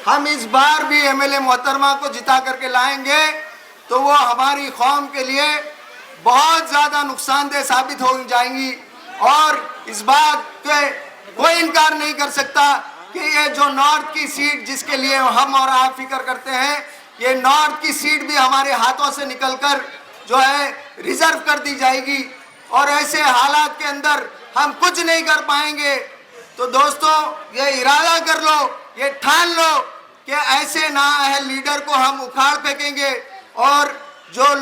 हम इस बार भी एमएलए मोहतरमा को जिता करके लाएंगे तो वो हमारी कौम के लिए बहुत ज़्यादा नुकसानदेह साबित हो जाएंगी। और इस बात के कोई इनकार नहीं कर सकता कि ये जो नॉर्थ की सीट जिसके लिए हम और आप फिक्र करते हैं, ये नॉर्थ की सीट भी हमारे हाथों से निकलकर जो है रिजर्व कर दी जाएगी और ऐसे हालात के अंदर हम कुछ नहीं कर पाएंगे। तो दोस्तों, ये इरादा कर लो, ये ठान लो कि ऐसे नाअहल लीडर को हम उखाड़ फेंकेंगे और जो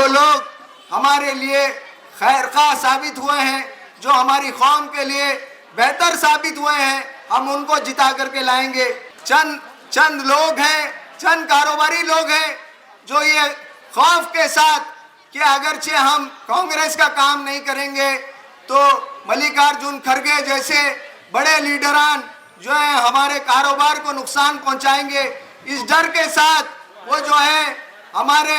लोग हमारे लिए खैरखा साबित हुए हैं, जो हमारी कौम के लिए बेहतर साबित हुए हैं, हम उनको जिता करके लाएंगे। चंद लोग हैं, चंद कारोबारी लोग हैं जो ये खौफ के साथ कि अगरचे हम कांग्रेस का काम नहीं करेंगे तो मल्लिकार्जुन खड़गे जैसे बड़े लीडरान जो है हमारे कारोबार को नुकसान पहुंचाएंगे, इस डर के साथ वो जो है हमारे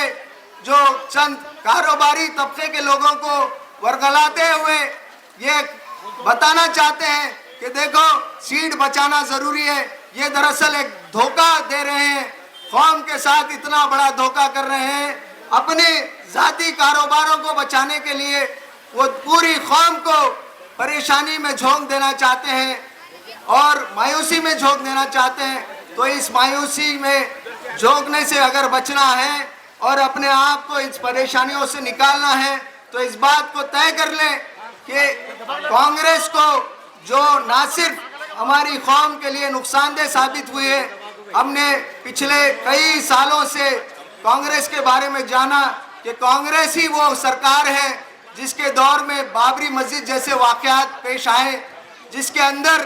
जो चंद कारोबारी तबके के लोगों को वर्गलाते हुए ये बताना चाहते हैं कि देखो सीट बचाना जरूरी है। ये दरअसल एक धोखा दे रहे हैं, कौम के साथ इतना बड़ा धोखा कर रहे हैं। अपने जाती कारोबारों को बचाने के लिए वो पूरी कौम को परेशानी में झोंक देना चाहते हैं और मायूसी में झोंक देना चाहते हैं। तो इस मायूसी में झोंकने से अगर बचना है और अपने आप को इस परेशानियों से निकालना है तो इस बात को तय कर लें कि कांग्रेस को जो ना सिर्फ हमारी कौम के लिए नुकसानदेह साबित हुई है, हमने पिछले कई सालों से कांग्रेस के बारे में जाना कि कांग्रेस ही वो सरकार है जिसके दौर में बाबरी मस्जिद जैसे वाक़यात पेश आए, जिसके अंदर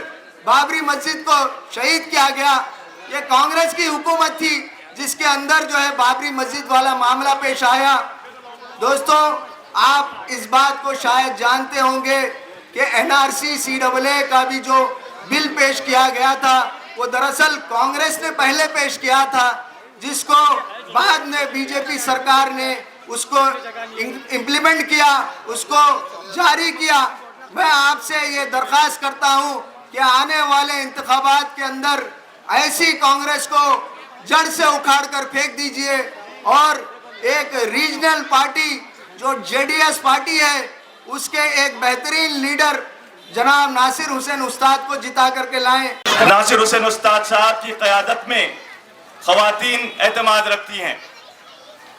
बाबरी मस्जिद को शहीद किया गया। ये कांग्रेस की हुकूमत थी जिसके अंदर जो है बाबरी मस्जिद वाला मामला पेश आया। दोस्तों, आप इस बात को शायद जानते होंगे कि एनआरसी सीएए का भी जो बिल पेश किया गया था वो दरअसल कांग्रेस ने पहले पेश किया था, जिसको बाद में बीजेपी सरकार ने उसको इम्प्लीमेंट किया, उसको जारी किया। मैं आपसे ये दरख्वास्त करता हूँ कि आने वाले इंतखाबात के अंदर ऐसी कांग्रेस को जड़ से उखाड़ कर फेंक दीजिए और एक रीजनल पार्टी जो जेडीएस पार्टी है उसके एक बेहतरीन लीडर जनाब नासिर हुसैन उस्ताद को जिता करके लाएं। नासिर हुसैन उस्ताद साहब की क़यादत में ख़वातीन एतमाद रखती हैं।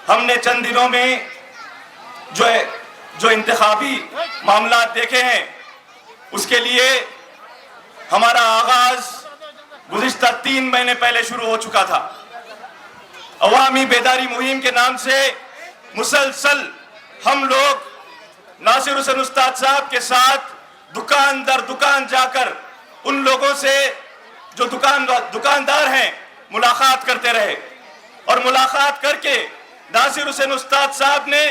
हमने चंद दिनों में जो इंतखाबी मामला देखे हैं उसके लिए हमारा आगाज गुज़िश्ता 3 महीने पहले शुरू हो चुका था। अवामी बेदारी मुहिम के नाम से मुसलसल हम लोग नासिर हुसैन उस्ताद साहब के साथ दुकान दर दुकान जाकर उन लोगों से जो दुकानदार हैं मुलाकात करते रहे और मुलाकात करके नासिर हुसैन उस्ताद साहब ने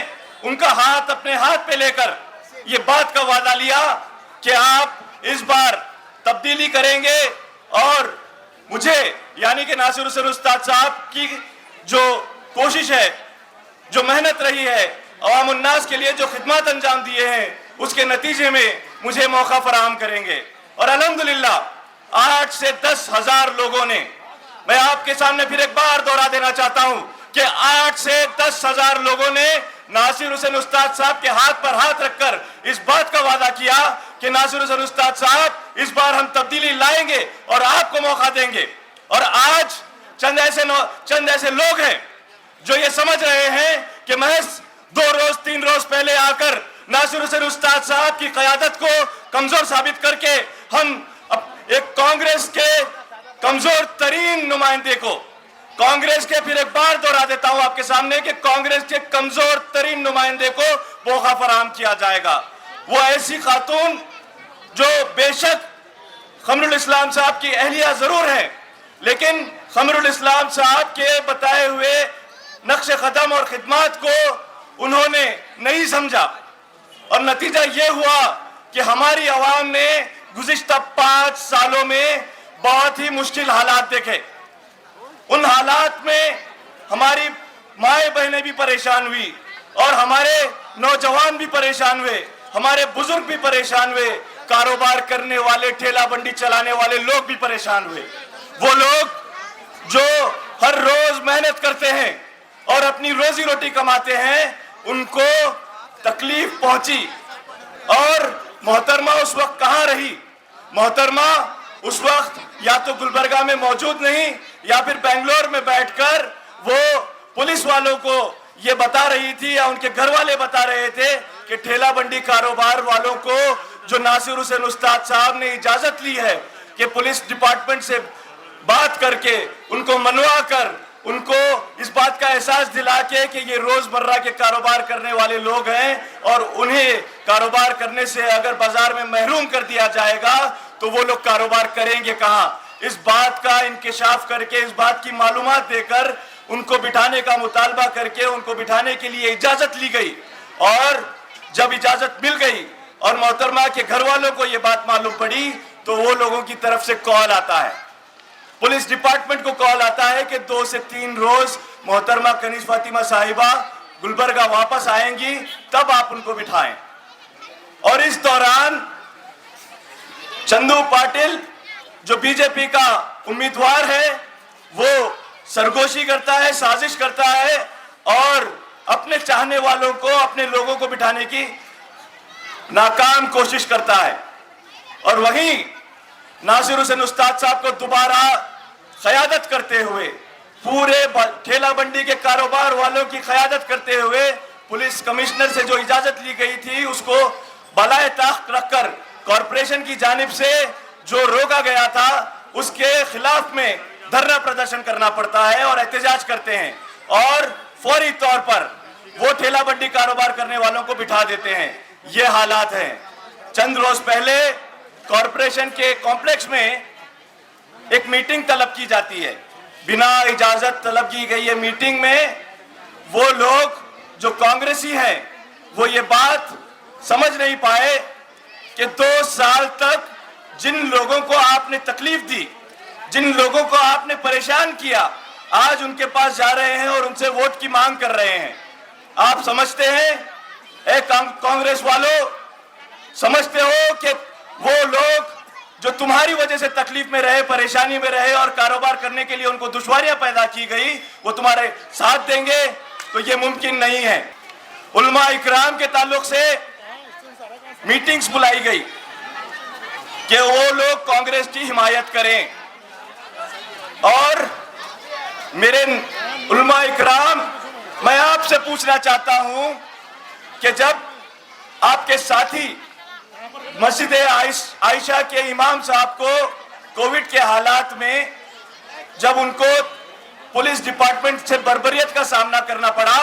उनका हाथ अपने हाथ पे लेकर ये बात का वादा लिया कि आप इस बार तब्दीली करेंगे और मुझे यानी कि नासिर हुसैन उस्ताद साहब की जो कोशिश है, जो मेहनत रही है, अवाम उन्नास के लिए जो खिदमत अंजाम दिए हैं उसके नतीजे में मुझे मौका फराहम करेंगे। और अल्हम्दुलिल्लाह 8 से 10 हज़ार लोगों ने, मैं आपके सामने फिर एक बार दोहरा देना चाहता हूं कि 8 से 10 हज़ार लोगों ने नासिर हुसैन उस्ताद साहब के हाथ पर हाथ रखकर इस बात का वादा किया कि नासिर हुसैन उस्ताद साहब इस बार हम तब्दीली लाएंगे और आपको मौका देंगे। और आज चंद ऐसे लोग हैं जो ये समझ रहे हैं कि महज 2 रोज 3 रोज पहले आकर नासिर हुसैन उस्ताद साहब की क़यादत को कमजोर साबित करके हम एक कांग्रेस के कमजोर तरीन नुमाइंदे को, कांग्रेस के, फिर एक बार दोहरा देता हूं आपके सामने कि कांग्रेस के कमजोर तरीन नुमाइंदे को मौका फराहम किया जाएगा। वो ऐसी खातून जो बेशक खमरुल इस्लाम साहब की अहलिया जरूर है, लेकिन खमरुल इस्लाम साहब के बताए हुए नक्श कदम और खिदमत को उन्होंने नहीं समझा और नतीजा ये हुआ कि हमारी आवाम ने गुज़िश्ता 5 सालों में बहुत ही मुश्किल हालात देखे। उन हालात में हमारी माएँ बहनें भी परेशान हुई और हमारे नौजवान भी परेशान हुए, हमारे बुजुर्ग भी परेशान हुए, कारोबार करने वाले, ठेला बंडी चलाने वाले लोग भी परेशान हुए। वो लोग जो हर रोज मेहनत करते हैं और अपनी रोजी रोटी कमाते हैं, उनको तकलीफ पहुंची। और मोहतरमा उस वक्त कहां रही? मोहतरमा उस वक्त या तो गुलबर्गा में मौजूद नहीं, या फिर बेंगलोर में बैठकर वो पुलिस वालों को ये बता रही थी, या उनके घर वाले बता रहे थे कि ठेला बंडी कारोबार वालों को जो नासिर हुसैन उस्ताद साहब ने इजाजत ली है कि पुलिस डिपार्टमेंट से बात करके उनको मनवा कर उनको इस बात का एहसास दिला के कि ये रोजमर्रा के कारोबार करने वाले लोग हैं और उन्हें कारोबार करने से अगर बाजार में महरूम कर दिया जाएगा तो वो लोग कारोबार करेंगे कहां। इस बात का इंकिशाफ करके, इस बात की मालूमात देकर उनको बिठाने का मुतालबा करके उनको बिठाने के लिए इजाजत ली गई। और जब इजाजत मिल गई और मोहतरमा के घर वालों को यह बात मालूम पड़ी तो वो लोगों की तरफ से कॉल आता है, पुलिस डिपार्टमेंट को कॉल आता है कि 2 से 3 रोज मोहतरमा कनीज फातिमा साहिबा गुलबर्गा वापस आएंगी, तब आप उनको बिठाएं। और इस दौरान चंदू पाटिल जो बीजेपी का उम्मीदवार है, वो सरगोशी करता है, साजिश करता है और अपने चाहने वालों को, अपने लोगों को बिठाने की नाकाम कोशिश करता है। और वहीं नासिर हुसैन उस्ताद साहब को दोबारा क़यादत करते हुए, पूरे ठेला बंडी के कारोबार वालों की क़यादत करते हुए, पुलिस कमिश्नर से जो इजाजत ली गई थी उसको बलाए ताक़त रखकर कॉरपोरेशन की जानिब से जो रोका गया था उसके खिलाफ में धरना प्रदर्शन करना पड़ता है और एहतजाज करते हैं और फौरी तौर पर वो ठेला बंडी कारोबार करने वालों को बिठा देते हैं। ये हालात हैं। चंद रोज पहले कॉरपोरेशन के कॉम्प्लेक्स में एक मीटिंग तलब की जाती है, बिना इजाजत तलब की गई है। मीटिंग में वो लोग जो कांग्रेसी हैं वो ये बात समझ नहीं पाए कि 2 साल तक जिन लोगों को आपने तकलीफ दी, जिन लोगों को आपने परेशान किया, आज उनके पास जा रहे हैं और उनसे वोट की मांग कर रहे हैं। आप समझते हैं, कांग्रेस वालों, समझते हो कि वो लोग जो तुम्हारी वजह से तकलीफ में रहे, परेशानी में रहे और कारोबार करने के लिए उनको दुश्वारियां पैदा की गई, वो तुम्हारे साथ देंगे? तो ये मुमकिन नहीं है। उलमा इकराम के ताल्लुक से मीटिंग्स बुलाई गई कि वो लोग कांग्रेस की हिमायत करें। और मेरे उलमा इकराम, मैं आपसे पूछना चाहता हूं कि जब आपके साथी मस्जिद आयशा के इमाम साहब को कोविड के हालात में जब उनको पुलिस डिपार्टमेंट से बर्बरियत का सामना करना पड़ा,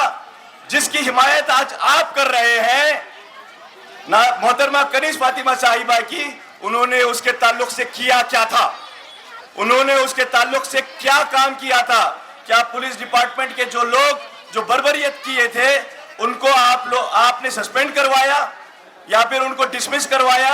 जिसकी हिमायत आज आप कर रहे हैं ना मोहतरमा कनीज फातिमा साहिबा की, उन्होंने उसके ताल्लुक से किया क्या था? उन्होंने उसके ताल्लुक से क्या काम किया था? क्या पुलिस डिपार्टमेंट के जो लोग जो बर्बरियत किए थे उनको आपने सस्पेंड करवाया या फिर उनको डिसमिस करवाया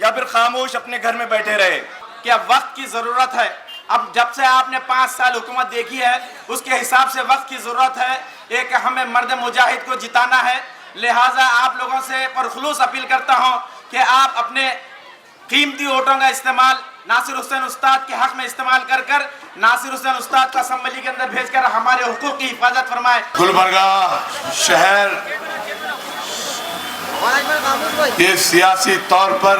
या फिर खामोश अपने घर में बैठे रहे? क्या वक्त की जरूरत है? अब जब से आपने 5 साल हुकूमत देखी है उसके हिसाब से वक्त की जरूरत है। एक हमें मर्द मुजाहिद को जिताना है, लिहाजा आप लोगों से परखुलूस अपील करता हूं कि आप अपने कीमती वोटों का इस्तेमाल नासिर हुसैन उस्ताद के हक में इस्तेमाल कर कर नासिर हुसैन उस्ताद को असेंबली के अंदर भेजकर हमारे हुकूक की हिफाजत फरमाए। गुलबर्गा शहर ये सियासी तौर पर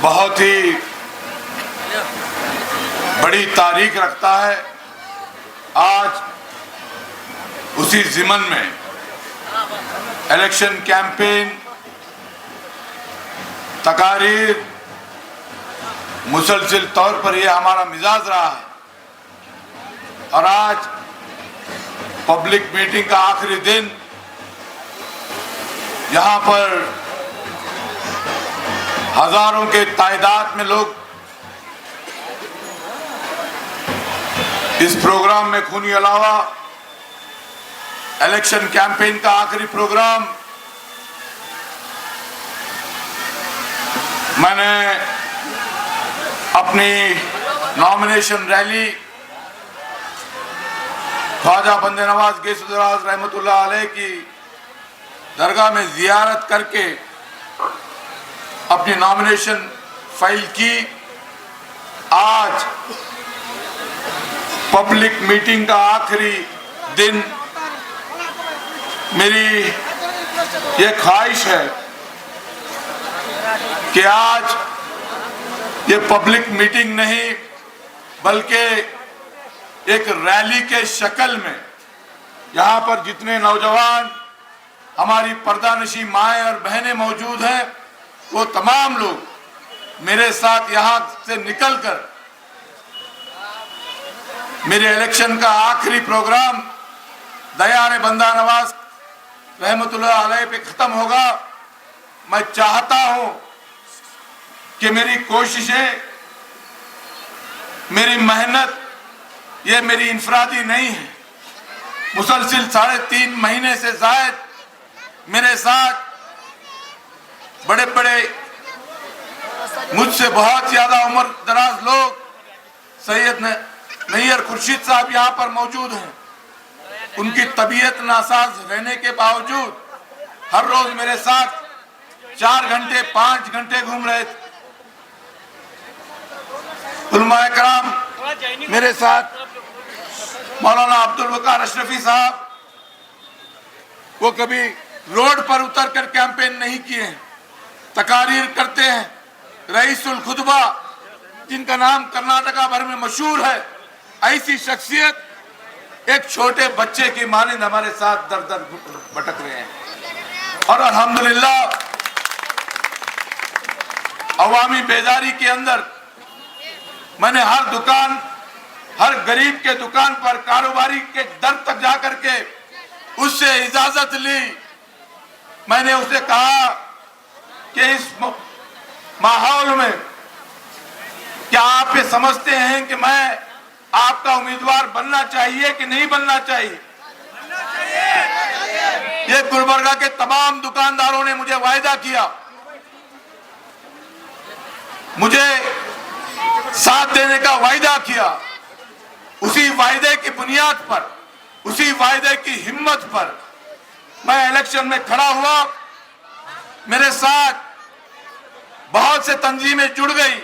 बहुत ही बड़ी तारीख रखता है। आज उसी ज़िमन में इलेक्शन कैंपेन, तकारीर, मुसलसिल तौर पर यह हमारा मिजाज रहा है। और आज पब्लिक मीटिंग का आखिरी दिन, यहाँ पर हजारों के तादाद में लोग इस प्रोग्राम में खूनी अलावा इलेक्शन कैंपेन का आखिरी प्रोग्राम मैंने अपनी नॉमिनेशन रैली ख्वाजा बंदे नवाज गैसुद्दौला रहमतुल्लाह अलैह की दरगाह में जियारत करके अपनी नॉमिनेशन फाइल की। आज पब्लिक मीटिंग का आखिरी दिन मेरी ये ख्वाहिश है कि आज ये पब्लिक मीटिंग नहीं बल्कि एक रैली के शक्ल में यहाँ पर जितने नौजवान हमारी पर्दानशी माएँ और बहनें मौजूद हैं वो तमाम लोग मेरे साथ यहाँ से निकलकर मेरे इलेक्शन का आखिरी प्रोग्राम दयाने बंदा नवाज रहमतुल्लाह अलैह पे खत्म होगा। मैं चाहता हूं कि मेरी कोशिशें, मेरी मेहनत ये मेरी इंफरादी नहीं है। मुसलसिल 3.5 महीने से जायद मेरे साथ बड़े बड़े मुझसे बहुत ज्यादा उम्र दराज लोग सैयद नैयर खुर्शीद साहब यहाँ पर मौजूद हैं। उनकी तबीयत नासाज रहने के बावजूद हर रोज मेरे साथ 4 घंटे 5 घंटे घूम रहे थे। उलमाए कराम मेरे साथ, मौलाना अब्दुल वकार अशरफी साहब, वो कभी रोड पर उतर कर कैंपेन नहीं किए हैं, तकारीर करते हैं। रईसुल खुतबा जिनका नाम कर्नाटका भर में मशहूर है, ऐसी शख्सियत एक छोटे बच्चे की मानिंद हमारे साथ दर दर भटक रहे हैं। और अल्हम्दुलिल्लाह अवामी बेदारी के अंदर मैंने हर दुकान, हर गरीब के दुकान पर कारोबारी के दर तक जाकर के उससे इजाजत ली। मैंने उसे कहा कि इस माहौल में क्या आप ये समझते हैं कि मैं आपका उम्मीदवार बनना चाहिए कि नहीं बनना चाहिए? ये गुलबर्गा के तमाम दुकानदारों ने मुझे वायदा किया, मुझे साथ देने का वायदा किया। उसी वायदे की बुनियाद पर, उसी वायदे की हिम्मत पर मैं इलेक्शन में खड़ा हुआ। मेरे साथ बहुत से तंजीमें जुड़ गई,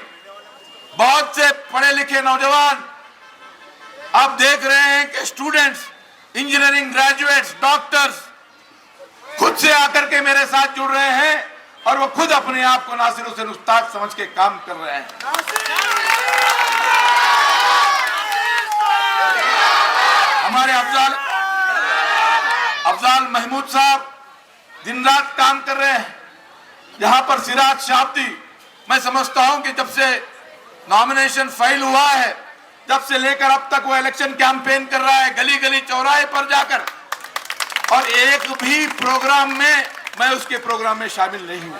बहुत से पढ़े लिखे नौजवान। आप देख रहे हैं कि स्टूडेंट्स, इंजीनियरिंग ग्रेजुएट्स, डॉक्टर्स खुद से आकर के मेरे साथ जुड़ रहे हैं और वो खुद अपने आप को नासिर हुसैन उस्ताद समझ के काम कर रहे हैं। हमारे अफजाल महमूद साहब दिन रात काम कर रहे हैं। यहाँ पर सिराज शाब्दी, मैं समझता हूं कि जब से नॉमिनेशन फाइल हुआ है, जब से लेकर अब तक वो इलेक्शन कैंपेन कर रहा है, गली गली चौराहे पर जाकर, और एक भी प्रोग्राम में मैं उसके प्रोग्राम में शामिल नहीं हूं।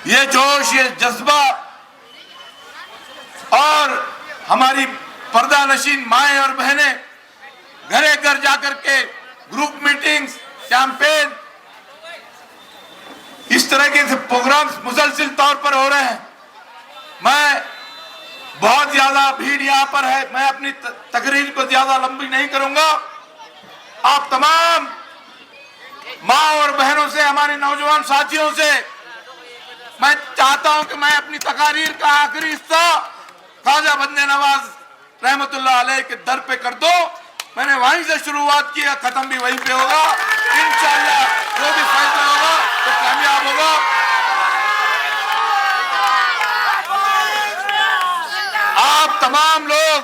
ये जोश, ये जज्बा और हमारी पर्दा नशीन माएँ और बहनें घरे घर जाकर के ग्रुप मीटिंग्स, कैंपेन, इस तरह के प्रोग्राम्स मुसलसिल तौर पर हो रहे हैं। मैं बहुत ज्यादा भीड़ यहाँ पर है, मैं अपनी तकरीर को ज्यादा लंबी नहीं करूंगा। आप तमाम माँ और बहनों से, हमारे नौजवान साथियों से मैं चाहता हूं कि मैं अपनी तकारीर का आखिरी हिस्सा ख्वाजा बंदे नवाज रहमतुल्लाह अलैह के दर पे कर दो। मैंने वहीं से शुरुआत की, खत्म भी वहीं पे होगा इंशाअल्लाह। जो भी फैसला होगा तो कामयाब होगा। आप तमाम लोग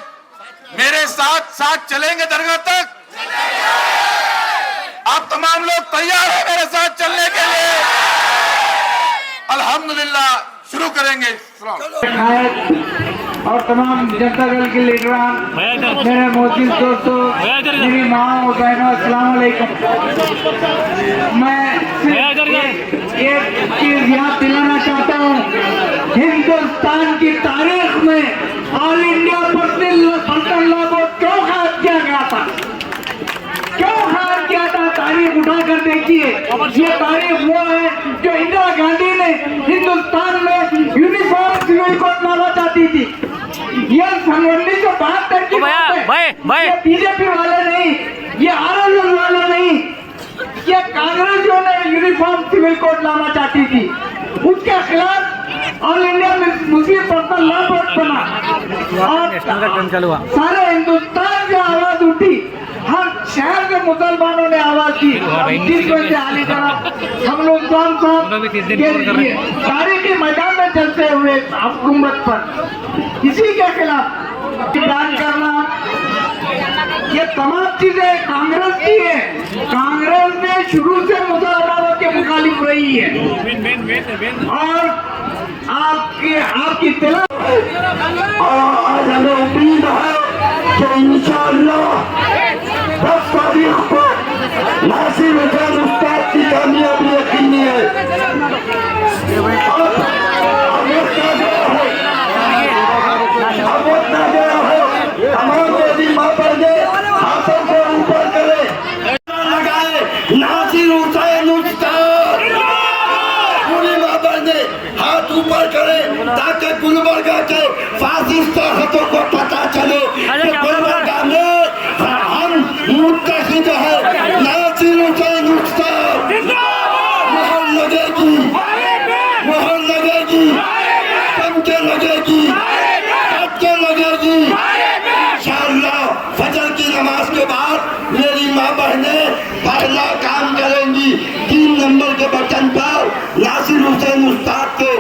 मेरे साथ साथ चलेंगे दरगाह तक? आप तमाम लोग तैयार हैं मेरे साथ चलने के लिए? अल्हम्दुलिल्लाह, शुरू करेंगे। और तमाम जनता दल के लीडरान, मेरे मोहसिन दोस्तों, मेरी माँ और बहनों, अस्सलाम वालेकुम। मैं एक चीज याद दिलाना चाहता हूँ, हिंदुस्तान की तारीख में all India personal law board क्यों खत्म किया गया था? क्यों खत्म किया था? तारीख उठा कर देखिए। ये तारीख वो है जो इंदिरा गांधी ने हिंदुस्तान में यूनिफॉर्म सिविल कोड लाना चाहती थी। ये 1972 की बात है। ये बीजेपी वाले नहीं, ये आरएलएस वाले नहीं, ये कांग्रेसियों ने यूनिफॉर्म सिविल कोड लाना चाहती थी। उसके खिलाफ all India Muslim personal law board बना और सारे हिंदुस्तान की आवाज उठी। हर शहर के मुसलमानों ने आवाज दी, जिस वजह से हाल तरह हम लोग तारीखी मैदान में चलते हुए हुकूमत पर इसी के खिलाफ बयान करना, ये तमाम चीजें कांग्रेस की है। कांग्रेस ने शुरू से मुसलमानों के मुखालिफ रही है और आपकी तिला और आज हमें उम्मीद है कि इंशाअल्लाह 10 तारीख को नासिर हुसैन उस्ताद की कामयाबी यकीनी है। तमाम मेरी माँ पर दे हाथों को ऊपर करे, लगाए नासिर हुसैन उस्ताद, पूरी माँ पर दे हाथ ऊपर करे ताकि गुलबर्गा के फासिस्ट हाथों को पता चले कि गुलबर्गा में हम मुत्तहिद है। नासिर हुसैन उस्ताद मोहर लगेगी, मोहर लगेगी, पंखे लगेगी, पक्के लगेगी। इंशाअल्लाह फजर की नमाज के बाद मेरी माँ बहनें पहला काम करेंगी, 3 नंबर के बटन पर नासिर हुसैन उस्ताद के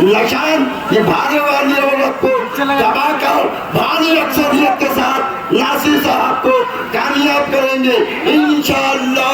निशान, ये भागे वाली औरत को दबाकर भारी अक्सरियत के साथ नासिर साहब को कामयाब करेंगे इंशाअल्लाह।